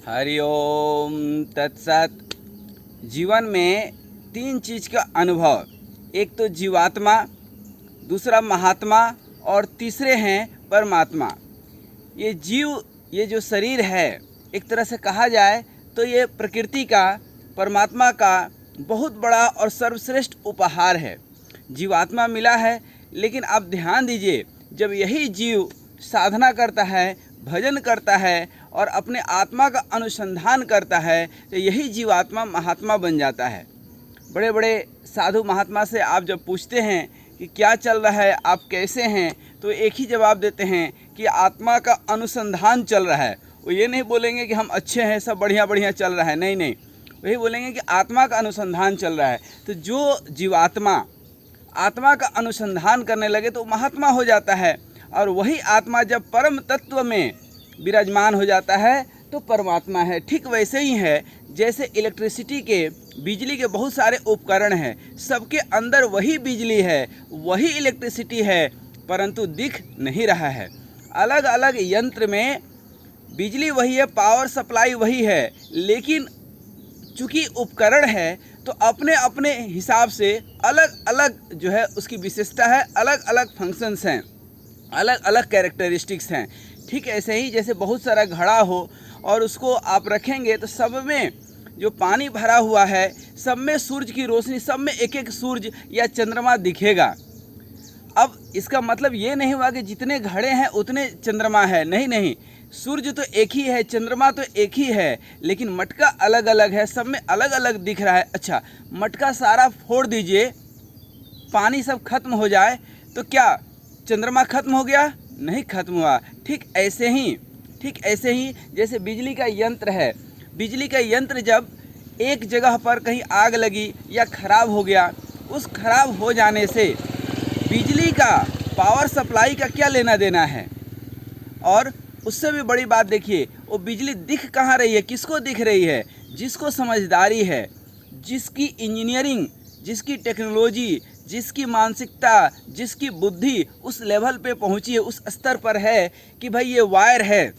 हरि ओम तत्सत। जीवन में तीन चीज़ का अनुभव, एक तो जीवात्मा, दूसरा महात्मा और तीसरे हैं परमात्मा। ये जीव, ये जो शरीर है, एक तरह से कहा जाए तो ये प्रकृति का, परमात्मा का बहुत बड़ा और सर्वश्रेष्ठ उपहार है। जीवात्मा मिला है, लेकिन आप ध्यान दीजिए, जब यही जीव साधना करता है, भजन करता है और अपने आत्मा का अनुसंधान करता है, तो यही जीवात्मा महात्मा बन जाता है। बड़े बड़े साधु महात्मा से आप जब पूछते हैं कि क्या चल रहा है, आप कैसे हैं, तो एक ही जवाब देते हैं कि आत्मा का अनुसंधान चल रहा है। वो ये नहीं बोलेंगे कि हम अच्छे हैं, सब बढ़िया बढ़िया चल रहा है, नहीं नहीं, वही बोलेंगे कि आत्मा का अनुसंधान चल रहा है। तो जो जीवात्मा आत्मा का अनुसंधान करने लगे तो महात्मा हो जाता है, और वही आत्मा जब परम तत्व में विराजमान हो जाता है तो परमात्मा है। ठीक वैसे ही है जैसे इलेक्ट्रिसिटी के, बिजली के बहुत सारे उपकरण हैं, सबके अंदर वही बिजली है, वही इलेक्ट्रिसिटी है, परंतु दिख नहीं रहा है। अलग अलग यंत्र में बिजली वही है, पावर सप्लाई वही है, लेकिन चूँकि उपकरण है तो अपने अपने हिसाब से अलग अलग जो है उसकी विशेषता है, अलग अलग फंक्शंस हैं, अलग अलग कैरेक्टरिस्टिक्स हैं। ठीक ऐसे ही जैसे बहुत सारा घड़ा हो और उसको आप रखेंगे तो सब में जो पानी भरा हुआ है, सब में सूरज की रोशनी, सब में एक एक सूरज या चंद्रमा दिखेगा। अब इसका मतलब ये नहीं हुआ कि जितने घड़े हैं उतने चंद्रमा है, नहीं नहीं, सूर्य तो एक ही है, चंद्रमा तो एक ही है, लेकिन मटका अलग अलग है, सब में अलग अलग दिख रहा है। अच्छा, मटका सारा फोड़ दीजिए, पानी सब खत्म हो जाए तो क्या चंद्रमा खत्म हो गया? नहीं खत्म हुआ। ठीक ऐसे ही जैसे बिजली का यंत्र है, बिजली का यंत्र जब एक जगह पर कहीं आग लगी या ख़राब हो गया, उस ख़राब हो जाने से बिजली का, पावर सप्लाई का क्या लेना देना है। और उससे भी बड़ी बात देखिए, वो बिजली दिख कहाँ रही है, किसको दिख रही है? जिसको समझदारी है, जिसकी इंजीनियरिंग, जिसकी टेक्नोलॉजी, जिसकी मानसिकता, जिसकी बुद्धि उस लेवल पे पहुंची है, उस स्तर पर है कि भाई ये वायर है,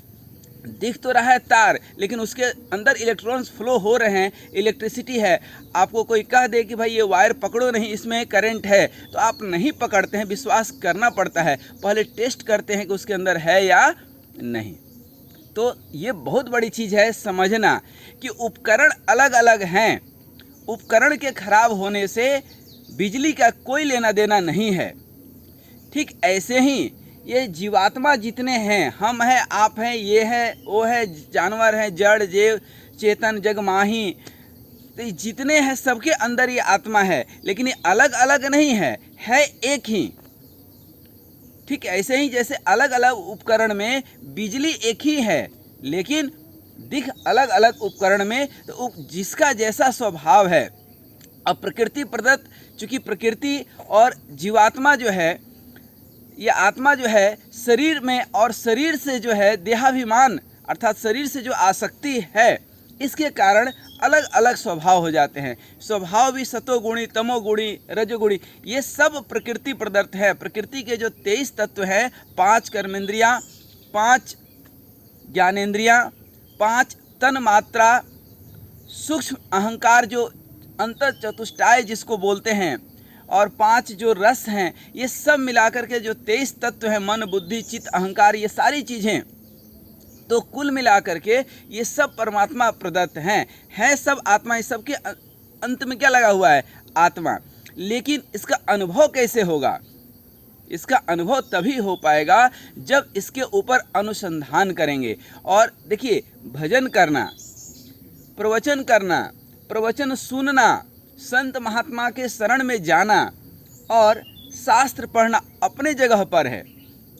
दिख तो रहा है तार, लेकिन उसके अंदर इलेक्ट्रॉन्स फ्लो हो रहे हैं, इलेक्ट्रिसिटी है। आपको कोई कह दे कि भाई ये वायर पकड़ो नहीं, इसमें करंट है, तो आप नहीं पकड़ते हैं, विश्वास करना पड़ता है, पहले टेस्ट करते हैं कि उसके अंदर है या नहीं। तो ये बहुत बड़ी चीज़ है समझना कि उपकरण अलग अलग हैं, उपकरण के खराब होने से बिजली का कोई लेना देना नहीं है। ठीक ऐसे ही ये जीवात्मा जितने हैं, हम हैं, आप हैं, ये है, वो है, जानवर हैं, जड़ जीव चेतन जग माही, तो जितने हैं सबके अंदर ये आत्मा है, लेकिन ये अलग अलग नहीं है एक ही। ठीक ऐसे ही जैसे अलग अलग उपकरण में बिजली एक ही है, लेकिन दिख अलग अलग उपकरण में, तो जिसका जैसा स्वभाव है। अब प्रकृति प्रदत्त, चूँकि प्रकृति और जीवात्मा जो है, ये आत्मा जो है शरीर में, और शरीर से जो है देहाभिमान अर्थात शरीर से जो आसक्ति है, इसके कारण अलग अलग स्वभाव हो जाते हैं। स्वभाव भी सतोगुणी, तमोगुणी, रजोगुणी, ये सब प्रकृति प्रदत्त है। प्रकृति के जो 23 तत्व हैं, 5 कर्मेंद्रियाँ, 5 ज्ञानेंद्रियाँ, 5 तन मात्रा, सूक्ष्म अहंकार जो अंतर चतुष्टाय जिसको बोलते हैं, और 5 जो रस हैं, ये सब मिलाकर के जो 23 तत्व हैं, मन बुद्धि चित्त अहंकार, ये सारी चीज़ें, तो कुल मिलाकर के ये सब परमात्मा प्रदत्त हैं सब आत्मा। इस सब के अंत में क्या लगा हुआ है? आत्मा। लेकिन इसका अनुभव कैसे होगा? इसका अनुभव तभी हो पाएगा जब इसके ऊपर अनुसंधान करेंगे। और देखिए, भजन करना, प्रवचन करना, प्रवचन सुनना, संत महात्मा के शरण में जाना और शास्त्र पढ़ना अपने जगह पर है,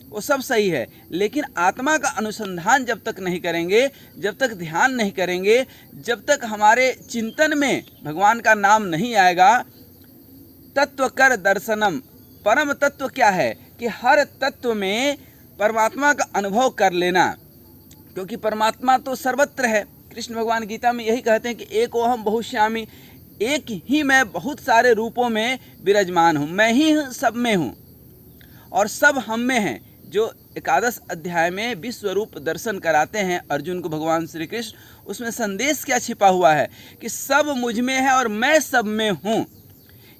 वो सब सही है, लेकिन आत्मा का अनुसंधान जब तक नहीं करेंगे, जब तक ध्यान नहीं करेंगे, जब तक हमारे चिंतन में भगवान का नाम नहीं आएगा, तत्व कर दर्शनम, परम तत्व क्या है कि हर तत्व में परमात्मा का अनुभव कर लेना, क्योंकि परमात्मा तो सर्वत्र है। कृष्ण भगवान गीता में यही कहते हैं कि एक ओहम बहुश्यामी, एक ही मैं बहुत सारे रूपों में विराजमान हूँ, मैं ही सब में हूँ और सब हम में हैं। जो एकादश अध्याय में विश्व रूप दर्शन कराते हैं अर्जुन को भगवान श्री कृष्ण, उसमें संदेश क्या छिपा हुआ है कि सब मुझ में है और मैं सब में हूँ।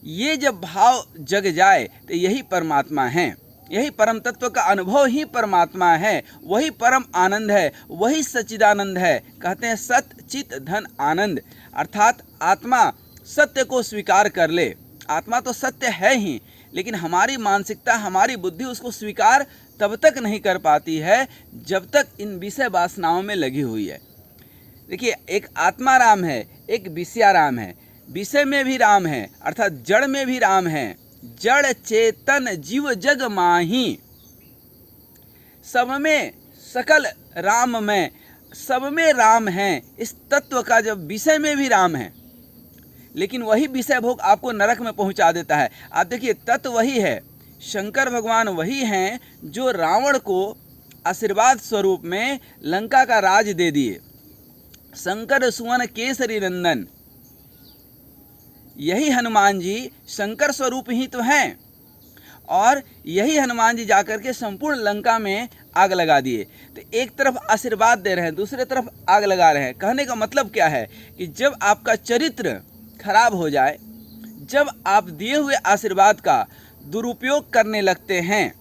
ये जब भाव जग जाए तो यही परमात्मा है, यही परम तत्व का अनुभव ही परमात्मा है, वही परम आनंद है, वही सच्चिदानंद है। कहते हैं सत चित धन आनंद, अर्थात आत्मा सत्य को स्वीकार कर ले। आत्मा तो सत्य है ही, लेकिन हमारी मानसिकता, हमारी बुद्धि उसको स्वीकार तब तक नहीं कर पाती है जब तक इन विषय वासनाओं में लगी हुई है। देखिए, एक आत्मा राम है, एक विषया राम है। विषय में भी राम है, अर्थात जड़ में भी राम है। जड़ चेतन जीव जग माही, सब में सकल राम में, सब में राम है। इस तत्व का जब विषय में भी राम है, लेकिन वही विषय भोग आपको नरक में पहुंचा देता है। आप देखिए, तत्व वही है, शंकर भगवान वही हैं जो रावण को आशीर्वाद स्वरूप में लंका का राज दे दिए। शंकर सुवन केसरी नंदन, यही हनुमान जी शंकर स्वरूप ही तो हैं, और यही हनुमान जी जाकर के संपूर्ण लंका में आग लगा दिए। तो एक तरफ आशीर्वाद दे रहे हैं, दूसरे तरफ आग लगा रहे हैं। कहने का मतलब क्या है कि जब आपका चरित्र खराब हो जाए, जब आप दिए हुए आशीर्वाद का दुरुपयोग करने लगते हैं,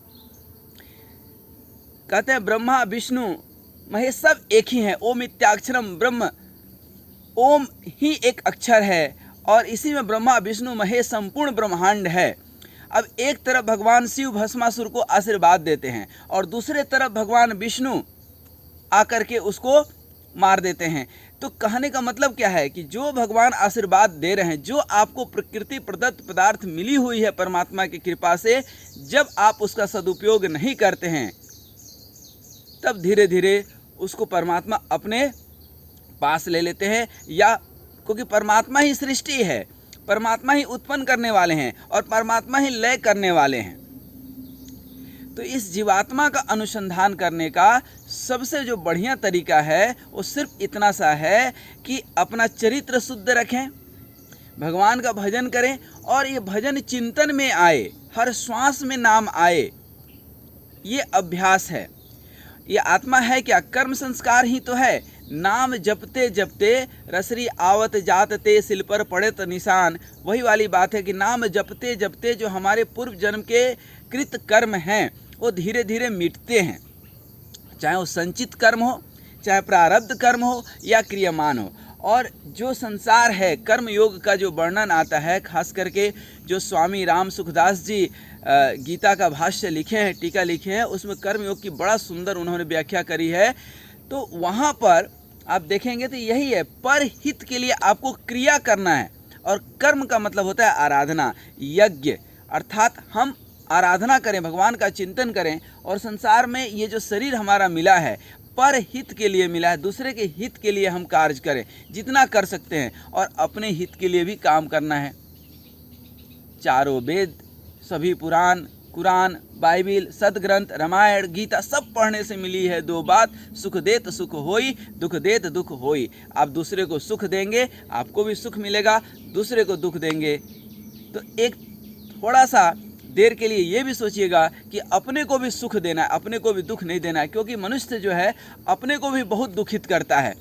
कहते हैं ब्रह्मा विष्णु महेश सब एक ही हैं। ओम इत्याक्षरम ब्रह्म, ओम ही एक अक्षर है और इसी में ब्रह्मा विष्णु महेश संपूर्ण ब्रह्मांड है। अब एक तरफ भगवान शिव भस्मासुर को आशीर्वाद देते हैं और दूसरे तरफ भगवान विष्णु आकर के उसको मार देते हैं। तो कहने का मतलब क्या है कि जो भगवान आशीर्वाद दे रहे हैं, जो आपको प्रकृति प्रदत्त पदार्थ मिली हुई है परमात्मा की कृपा से, जब आप उसका सदुपयोग नहीं करते हैं, तब धीरे धीरे उसको परमात्मा अपने पास ले लेते हैं। या क्योंकि परमात्मा ही सृष्टि है, परमात्मा ही उत्पन्न करने वाले हैं और परमात्मा ही लय करने वाले हैं। तो इस जीवात्मा का अनुसंधान करने का सबसे जो बढ़िया तरीका है वो सिर्फ इतना सा है कि अपना चरित्र शुद्ध रखें, भगवान का भजन करें और ये भजन चिंतन में आए, हर श्वास में नाम आए। ये अभ्यास है। ये आत्मा है क्या? कर्म संस्कार ही तो है। नाम जपते जपते रसरी आवत जात ते सिल पर पड़े तो निशान। वही वाली बात है कि नाम जपते जपते जो हमारे पूर्व जन्म के कृत कर्म हैं वो धीरे धीरे मिटते हैं, चाहे वो संचित कर्म हो, चाहे प्रारब्ध कर्म हो या क्रियमान हो। और जो संसार है, कर्म योग का जो वर्णन आता है, खास करके जो स्वामी राम सुखदास जी गीता का भाष्य लिखे हैं, टीका लिखे हैं, उसमें कर्म योग की बड़ा सुंदर उन्होंने व्याख्या करी है। तो वहाँ पर आप देखेंगे तो यही है, पर हित के लिए आपको क्रिया करना है। और कर्म का मतलब होता है आराधना, यज्ञ, अर्थात हम आराधना करें, भगवान का चिंतन करें। और संसार में ये जो शरीर हमारा मिला है पर हित के लिए मिला है, दूसरे के हित के लिए हम कार्य करें जितना कर सकते हैं, और अपने हित के लिए भी काम करना है। चारों वेद, सभी पुराण, कुरान, बाइबिल, सदग्रंथ, रामायण, गीता सब पढ़ने से मिली है दो बात, सुख देत सुख होई, दुख देत दुख होई। आप दूसरे को सुख देंगे, आपको भी सुख मिलेगा, दूसरे को दुख देंगे तो एक थोड़ा सा देर के लिए ये भी सोचिएगा कि अपने को भी सुख देना है, अपने को भी दुख नहीं देना है। क्योंकि मनुष्य जो है अपने को भी बहुत दुखित करता है।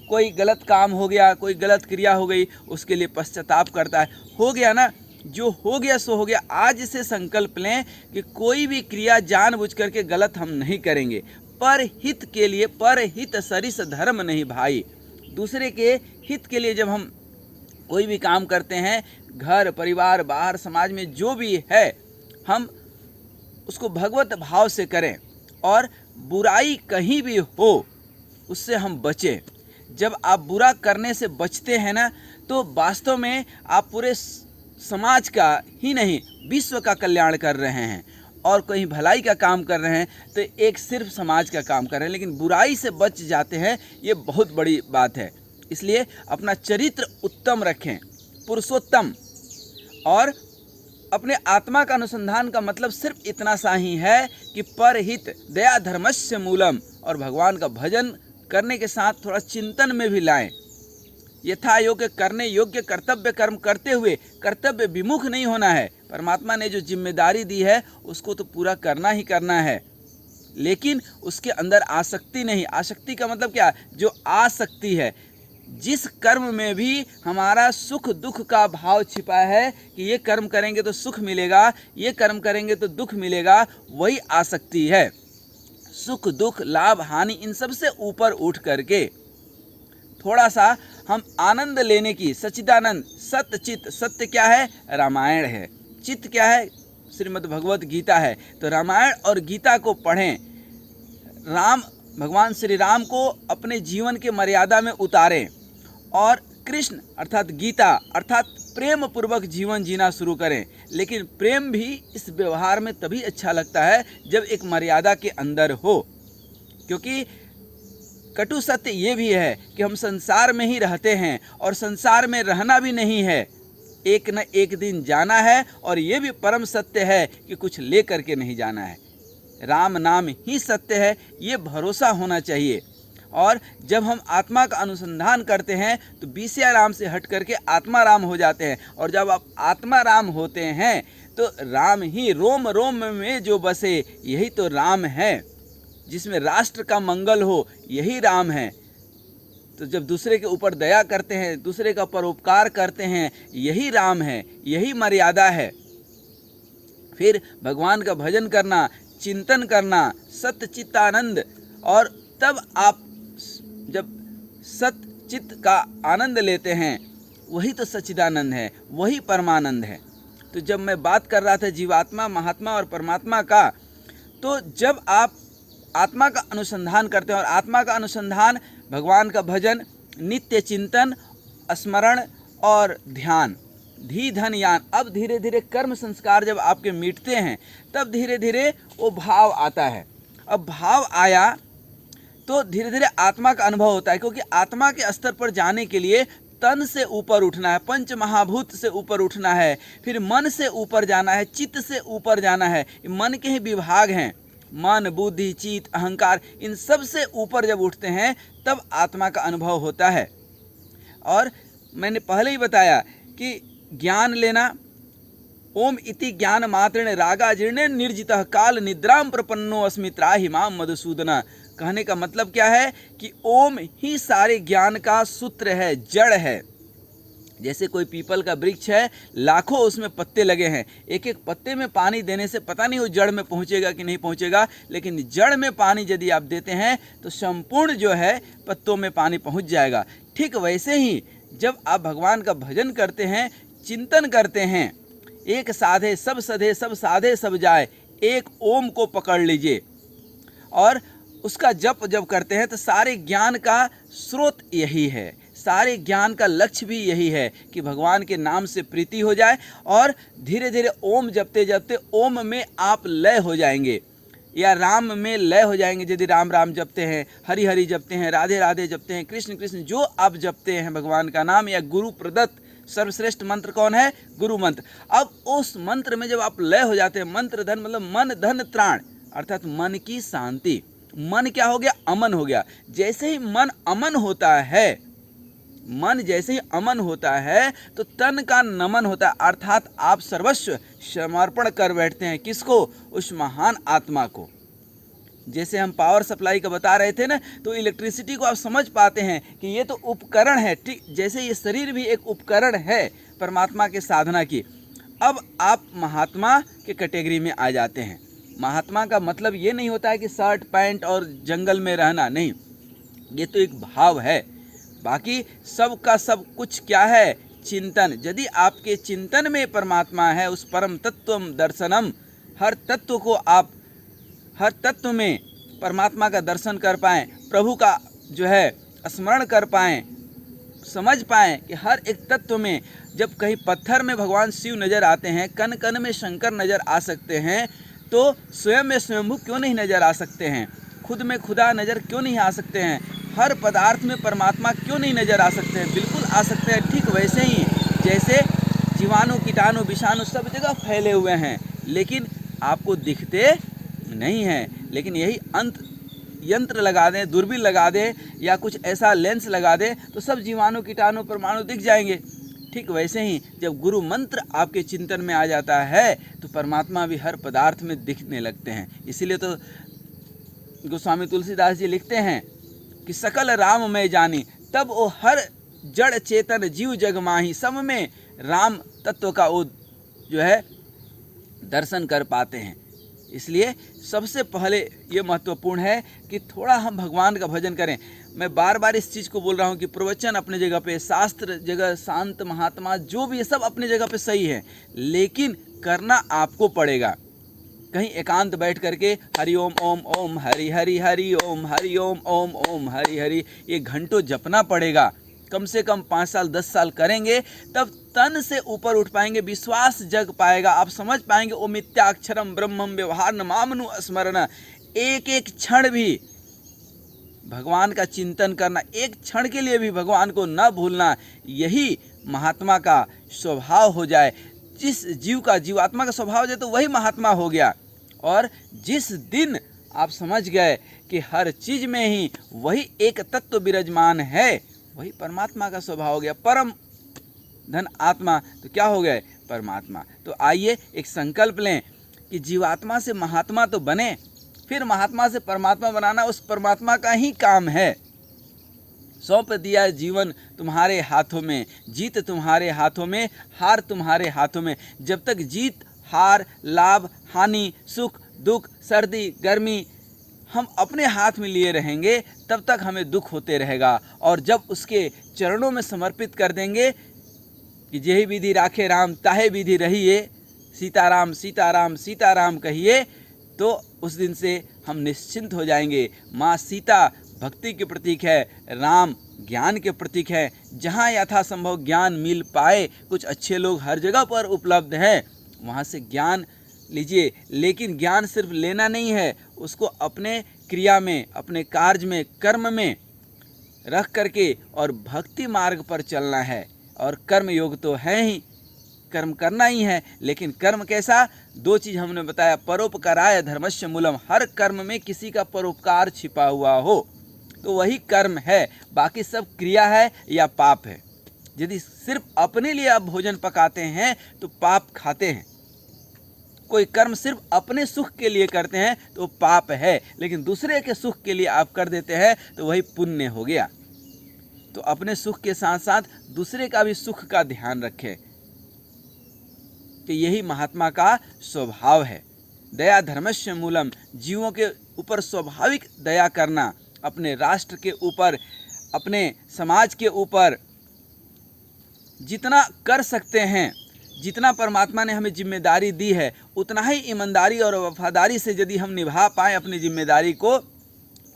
कोई गलत काम हो गया, कोई गलत क्रिया हो गई, उसके लिए पश्चाताप करता है। हो गया ना, जो हो गया सो हो गया। आज से संकल्प लें कि कोई भी क्रिया जानबूझ करके गलत हम नहीं करेंगे। पर हित के लिए, पर हित सरिस धर्म नहीं भाई। दूसरे के हित के लिए जब हम कोई भी काम करते हैं, घर परिवार बाहर समाज में जो भी है, हम उसको भगवत भाव से करें और बुराई कहीं भी हो उससे हम बचें। जब आप बुरा करने से बचते हैं ना, तो वास्तव में आप पूरे समाज का ही नहीं विश्व का कल्याण कर रहे हैं। और कहीं भलाई का काम कर रहे हैं तो एक सिर्फ समाज का काम कर रहे हैं, लेकिन बुराई से बच जाते हैं, ये बहुत बड़ी बात है। इसलिए अपना चरित्र उत्तम रखें, पुरुषोत्तम। और अपने आत्मा का अनुसंधान का मतलब सिर्फ इतना सा ही है कि परहित दया धर्मस्य मूलम, और भगवान का भजन करने के साथ थोड़ा चिंतन में भी लाएं। यथा योग्य करने योग्य कर्तव्य कर्म करते हुए कर्तव्य विमुख नहीं होना है। परमात्मा ने जो जिम्मेदारी दी है उसको तो पूरा करना ही करना है। लेकिन उसके अंदर आसक्ति नहीं। आसक्ति का मतलब क्या? जो आसक्ति है, जिस कर्म में भी हमारा सुख दुख का भाव छिपा है कि ये कर्म करेंगे तो सुख मिलेगा, ये कर्म करेंगे तो दुख मिलेगा, वही आसक्ति है। सुख दुख लाभ हानि इन सब से ऊपर उठ करके थोड़ा सा हम आनंद लेने की, सच्चिदानंद, सत्य चित्त, सत्य क्या है? रामायण है। चित्त क्या है? श्रीमद् भगवत गीता है। तो रामायण और गीता को पढ़ें, राम भगवान श्री राम को अपने जीवन के मर्यादा में उतारें और कृष्ण अर्थात गीता अर्थात प्रेम पूर्वक जीवन जीना शुरू करें। लेकिन प्रेम भी इस व्यवहार में तभी अच्छा लगता है जब एक मर्यादा के अंदर हो, क्योंकि कटु सत्य ये भी है कि हम संसार में ही रहते हैं और संसार में रहना भी नहीं है, एक न एक दिन जाना है। और ये भी परम सत्य है कि कुछ ले करके नहीं जाना है। राम नाम ही सत्य है, ये भरोसा होना चाहिए। और जब हम आत्मा का अनुसंधान करते हैं तो विषय राम से हट करके आत्मा राम हो जाते हैं। और जब आप आत्मा राम होते हैं तो राम ही रोम रोम में जो बसे, यही तो राम है। जिसमें राष्ट्र का मंगल हो, यही राम है। तो जब दूसरे के ऊपर दया करते हैं, दूसरे का परोपकार करते हैं, यही राम है, यही मर्यादा है। फिर भगवान का भजन करना, चिंतन करना, सत्य चित्तानंद, और तब आप जब सत्य चित्त का आनंद लेते हैं, वही तो सच्चिदानंद है, वही परमानंद है। तो जब मैं बात कर रहा था जीवात्मा, महात्मा और परमात्मा का, तो जब आप आत्मा का अनुसंधान करते हैं, और आत्मा का अनुसंधान भगवान का भजन, नित्य चिंतन, स्मरण और ध्यान, धी धन यान। अब धीरे धीरे कर्म संस्कार जब आपके मिटते हैं, तब धीरे धीरे वो भाव आता है। अब भाव आया तो धीरे धीरे आत्मा का अनुभव होता है, क्योंकि आत्मा के स्तर पर जाने के लिए तन से ऊपर उठना है, पंच महाभूत से ऊपर उठना है, फिर मन से ऊपर जाना है, चित्त से ऊपर जाना है। मन के ही विभाग हैं, मन बुद्धि चित्त अहंकार, इन सब से ऊपर जब उठते हैं तब आत्मा का अनुभव होता है। और मैंने पहले ही बताया कि ज्ञान लेना, ओम इति ज्ञान मात्रेण रागा जीर्णे निर्जितः काल निद्राम प्रपन्नो अस्मि त्राहि माम मधुसूदना। कहने का मतलब क्या है कि ओम ही सारे ज्ञान का सूत्र है, जड़ है। जैसे कोई पीपल का वृक्ष है, लाखों उसमें पत्ते लगे हैं, एक एक पत्ते में पानी देने से पता नहीं वो जड़ में पहुंचेगा कि नहीं पहुंचेगा, लेकिन जड़ में पानी यदि आप देते हैं तो संपूर्ण जो है पत्तों में पानी पहुंच जाएगा। ठीक वैसे ही जब आप भगवान का भजन करते हैं, चिंतन करते हैं, एक साधे सब सधे, सब साधे सब जाए, एक ओम को पकड़ लीजिए और उसका जप जब करते हैं तो सारे ज्ञान का स्रोत यही है, सारे ज्ञान का लक्ष्य भी यही है कि भगवान के नाम से प्रीति हो जाए। और धीरे धीरे ओम जपते जपते ओम में आप लय हो जाएंगे, या राम में लय हो जाएंगे। यदि राम राम जपते हैं, हरि हरि जपते हैं, राधे राधे जपते हैं, कृष्ण कृष्ण जो आप जपते हैं भगवान का नाम, या गुरु प्रदत्त सर्वश्रेष्ठ मंत्र कौन है? गुरु मंत्र। अब उस मंत्र में जब आप लय हो जाते हैं, मंत्र धन मतलब मन धन त्राण, अर्थात मन की शांति। मन क्या हो गया? अमन हो गया। जैसे ही मन अमन होता है, मन जैसे ही अमन होता है तो तन का नमन होता है, अर्थात आप सर्वस्व समर्पण कर बैठते हैं। किसको? उस महान आत्मा को। जैसे हम पावर सप्लाई का बता रहे थे ना, तो इलेक्ट्रिसिटी को आप समझ पाते हैं कि ये तो उपकरण है, ठीक जैसे ये शरीर भी एक उपकरण है परमात्मा के साधना की। अब आप महात्मा के कैटेगरी में आ जाते हैं। महात्मा का मतलब ये नहीं होता है कि शर्ट पैंट और जंगल में रहना, नहीं, ये तो एक भाव है। बाकी सब का सब कुछ क्या है? चिंतन। यदि आपके चिंतन में परमात्मा है, उस परम तत्वम दर्शनम, हर तत्व को आप, हर तत्व में परमात्मा का दर्शन कर पाएँ, प्रभु का जो है स्मरण कर पाएँ, समझ पाएँ कि हर एक तत्व में, जब कहीं पत्थर में भगवान शिव नज़र आते हैं, कण कण में शंकर नज़र आ सकते हैं, तो स्वयं में स्वयंभू क्यों नहीं नज़र आ सकते हैं? खुद में खुदा नज़र क्यों नहीं आ सकते हैं? हर पदार्थ में परमात्मा क्यों नहीं नज़र आ सकते हैं? बिल्कुल आ सकते हैं। ठीक वैसे ही जैसे जीवाणु कीटाणु विषाणु सब जगह फैले हुए हैं, लेकिन आपको दिखते नहीं हैं। लेकिन यही अंत यंत्र लगा दें, दूरबीन लगा दें, या कुछ ऐसा लेंस लगा दें तो सब जीवाणु कीटाणु परमाणु दिख जाएंगे। ठीक वैसे ही जब गुरु मंत्र आपके चिंतन में आ जाता है तो परमात्मा भी हर पदार्थ में दिखने लगते हैं। इसीलिए तो गोस्वामी तुलसीदास जी लिखते हैं कि सकल राम मैं जानी, तब वो हर जड़ चेतन जीव जग माही, सब में राम तत्व का वो जो है दर्शन कर पाते हैं। इसलिए सबसे पहले ये महत्वपूर्ण है कि थोड़ा हम भगवान का भजन करें। मैं बार बार इस चीज़ को बोल रहा हूँ कि प्रवचन अपने जगह पे, शास्त्र जगह, संत महात्मा जो भी है सब अपने जगह पे सही है, लेकिन करना आपको पड़ेगा। कहीं एकांत बैठ करके हरि ओम ओम ओम हरि हरि हरि ओम हरि ओम ओम ओम हरि हरि ये घंटों जपना पड़ेगा। कम से कम 5 साल 10 साल करेंगे तब तन से ऊपर उठ पाएंगे, विश्वास जग पाएगा, आप समझ पाएंगे ओ मिथ्याक्षरम ब्रह्मम व्यवहार न मामनु स्मरण। एक एक क्षण भी भगवान का चिंतन करना, एक क्षण के लिए भी भगवान को न भूलना, यही महात्मा का स्वभाव हो जाए। जिस जीव का जीवात्मा का स्वभाव हो जाए तो वही महात्मा हो गया। और जिस दिन आप समझ गए कि हर चीज में ही वही एक तत्व विराजमान है, वही परमात्मा का स्वभाव हो गया। परम धन आत्मा तो क्या हो गए? परमात्मा। तो आइए एक संकल्प लें कि जीवात्मा से महात्मा तो बने, फिर महात्मा से परमात्मा बनाना उस परमात्मा का ही काम है। सौंप दिया जीवन तुम्हारे हाथों में, जीत तुम्हारे हाथों में, हार तुम्हारे हाथों में। जब तक जीत हार लाभ हानि सुख दुख सर्दी गर्मी हम अपने हाथ में लिए रहेंगे तब तक हमें दुख होते रहेगा। और जब उसके चरणों में समर्पित कर देंगे कि जेहि विधि राखे राम ताहे विधि रहिए, सीताराम सीताराम सीताराम कहिए, तो उस दिन से हम निश्चिंत हो जाएंगे। माँ सीता भक्ति के प्रतीक है, राम ज्ञान के प्रतीक है। जहाँ यथासंभव ज्ञान मिल पाए, कुछ अच्छे लोग हर जगह पर उपलब्ध हैं, वहाँ से ज्ञान लीजिए। लेकिन ज्ञान सिर्फ लेना नहीं है, उसको अपने क्रिया में, अपने कार्य में, कर्म में रख करके और भक्ति मार्ग पर चलना है। और कर्म योग तो है ही, कर्म करना ही है, लेकिन कर्म कैसा? 2 चीज़ हमने बताया, परोपकाराय धर्मस्य मूलम। हर कर्म में किसी का परोपकार छिपा हुआ हो तो वही कर्म है, बाकी सब क्रिया है या पाप है। यदि सिर्फ अपने लिए आप भोजन पकाते हैं तो पाप खाते हैं। कोई कर्म सिर्फ अपने सुख के लिए करते हैं तो पाप है, लेकिन दूसरे के सुख के लिए आप कर देते हैं तो वही पुण्य हो गया। तो अपने सुख के साथ साथ दूसरे का भी सुख का ध्यान रखें। तो यही महात्मा का स्वभाव है। दया धर्मस्य मूलम, जीवों के ऊपर स्वाभाविक दया करना, अपने राष्ट्र के ऊपर, अपने समाज के ऊपर जितना कर सकते हैं, जितना परमात्मा ने हमें जिम्मेदारी दी है, उतना ही ईमानदारी और वफादारी से यदि हम निभा पाएँ अपनी जिम्मेदारी को,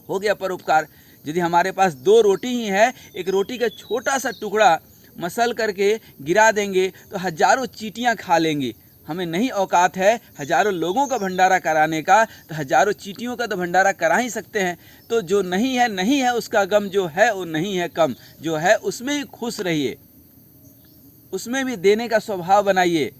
हो गया परोपकार। यदि हमारे पास 2 रोटी ही है, एक रोटी का छोटा सा टुकड़ा मसल करके गिरा देंगे तो हजारों चींटियां खा लेंगी। हमें नहीं औकात है हजारों लोगों का भंडारा कराने का, तो हजारों चींटियों का तो भंडारा करा ही सकते हैं। तो जो नहीं है नहीं है, उसका गम, जो है वो नहीं है कम, जो है उसमें ही खुश रहिए, उसमें भी देने का स्वभाव बनाइए।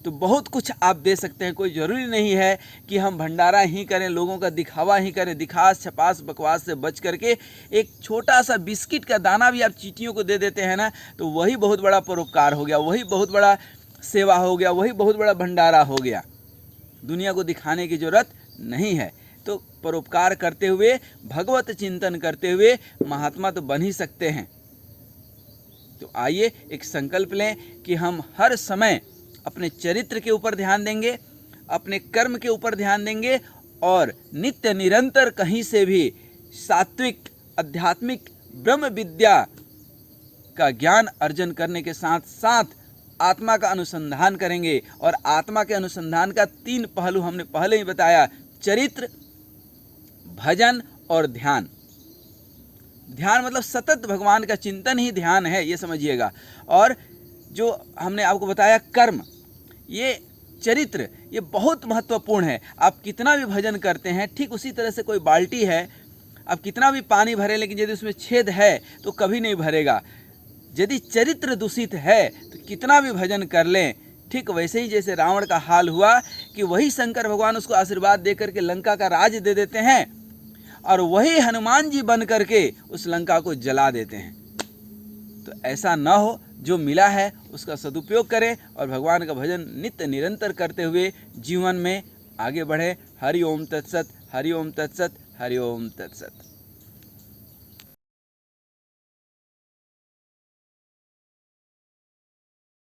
तो बहुत कुछ आप दे सकते हैं। कोई ज़रूरी नहीं है कि हम भंडारा ही करें, लोगों का दिखावा ही करें। दिखास छपास बकवास से बच करके एक छोटा सा बिस्किट का दाना भी आप चींटियों को दे देते हैं ना, तो वही बहुत बड़ा परोपकार हो गया, वही बहुत बड़ा सेवा हो गया, वही बहुत बड़ा भंडारा हो गया। दुनिया को दिखाने की ज़रूरत नहीं है। तो परोपकार करते हुए, भगवत चिंतन करते हुए महात्मा तो बन ही सकते हैं। तो आइए एक संकल्प लें कि हम हर समय अपने चरित्र के ऊपर ध्यान देंगे, अपने कर्म के ऊपर ध्यान देंगे, और नित्य निरंतर कहीं से भी सात्विक आध्यात्मिक ब्रह्म विद्या का ज्ञान अर्जन करने के साथ साथ आत्मा का अनुसंधान करेंगे। और आत्मा के अनुसंधान का 3 पहलू हमने पहले ही बताया, चरित्र, भजन और ध्यान। ध्यान मतलब सतत भगवान का चिंतन ही ध्यान है, ये समझिएगा। और जो हमने आपको बताया कर्म, ये चरित्र, ये बहुत महत्वपूर्ण है। आप कितना भी भजन करते हैं, ठीक उसी तरह से कोई बाल्टी है, आप कितना भी पानी भरें, लेकिन यदि उसमें छेद है तो कभी नहीं भरेगा। यदि चरित्र दूषित है तो कितना भी भजन कर लें, ठीक वैसे ही जैसे रावण का हाल हुआ कि वही शंकर भगवान उसको आशीर्वाद दे करके लंका का राज दे देते हैं, और वही हनुमान जी बन करके उस लंका को जला देते हैं। तो ऐसा न हो, जो मिला है उसका सदुपयोग करें और भगवान का भजन नित्य निरंतर करते हुए जीवन में आगे बढ़े। हरि ओम तत्सत, हरि ओम तत्सत, हरिओम तत्सत।